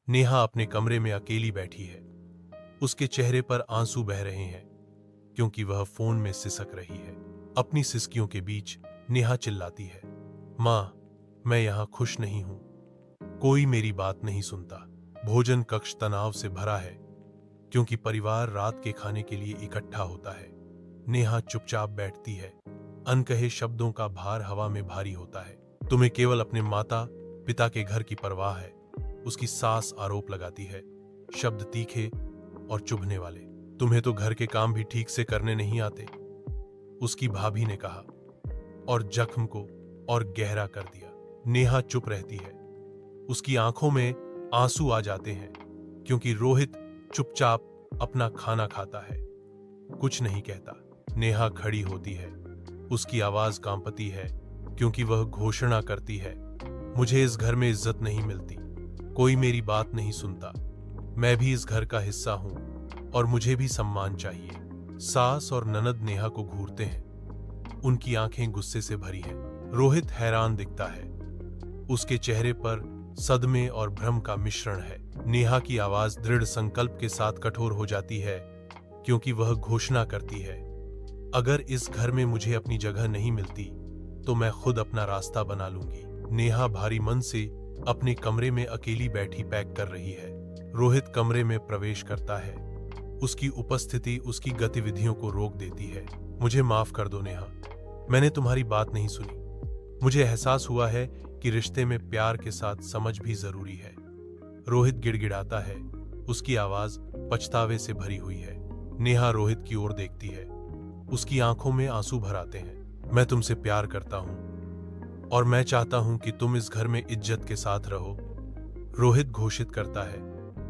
नेहा अपने कमरे में अकेली बैठी है। उसके चेहरे पर आंसू बह रहे हैं क्योंकि वह फोन में सिसक रही है। अपनी सिसकियों के बीच नेहा चिल्लाती है, मां, मैं यहां खुश नहीं हूं। कोई मेरी बात नहीं सुनता। भोजन कक्ष तनाव से भरा है क्योंकि परिवार रात के खाने के लिए इकट्ठा होता है। नेहा चुपचाप बैठती है। अनकहे शब्दों का भार हवा में भारी होता है। तुम्हें केवल अपने माता पिता के घर की परवाह है, उसकी सास आरोप लगाती है, शब्द तीखे और चुभने वाले। तुम्हें तो घर के काम भी ठीक से करने नहीं आते, उसकी भाभी ने कहा और जख्म को और गहरा कर दिया। नेहा चुप रहती है। उसकी आंखों में आंसू आ जाते हैं क्योंकि रोहित चुपचाप अपना खाना खाता है, कुछ नहीं कहता। नेहा खड़ी होती है। उसकी आवाज कांपती है क्योंकि वह घोषणा करती है, मुझे इस घर में इज्जत नहीं मिलती, कोई मेरी बात नहीं सुनता। मैं भी इस घर का हिस्सा हूं और मुझे भी सम्मान चाहिए। सास और ननद नेहा को घूरते हैं। उनकी आंखें गुस्से से भरी हैं। रोहित हैरान दिखता है। उसके चेहरे पर सदमे और भ्रम का मिश्रण है। नेहा की आवाज दृढ़ संकल्प के साथ कठोर हो जाती है क्योंकि वह घोषणा करती है, अगर इस घर में मुझे अपनी जगह नहीं मिलती तो मैं खुद अपना रास्ता बना लूंगी। नेहा भारी मन से अपने कमरे में अकेली बैठी पैक कर रही है। रोहित कमरे में प्रवेश करता है। उसकी उपस्थिति उसकी गतिविधियों को रोक देती है। मुझे माफ कर दो नेहा, मैंने तुम्हारी बात नहीं सुनी। मुझे एहसास हुआ है कि रिश्ते में प्यार के साथ समझ भी जरूरी है। रोहित गिड़गिड़ाता है। उसकी आवाज पछतावे से भरी हुई है। नेहा रोहित की ओर देखती है। उसकी आंखों में आंसू भर आते हैं। मैं तुमसे प्यार करता हूं और मैं चाहता हूं कि तुम इस घर में इज्जत के साथ रहो, रोहित घोषित करता है।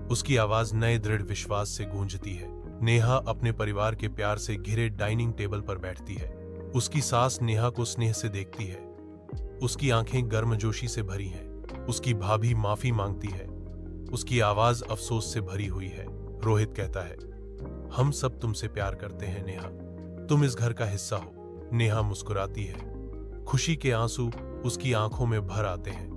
उसकी आवाज नए दृढ़ विश्वास से गूंजती है। नेहा अपने परिवार के प्यार से घिरे डाइनिंग टेबल पर बैठती है। उसकी सास नेहा को स्नेह से देखती है। उसकी आंखें गर्मजोशी से भरी हैं। उसकी भाभी माफी मांगती है। उसकी आवाज अफसोस से भरी हुई है। रोहित कहता है, हम सब तुमसे प्यार करते हैं नेहा, तुम इस घर का हिस्सा हो। नेहा मुस्कुराती है। खुशी के आंसू उसकी आंखों में भर आते हैं।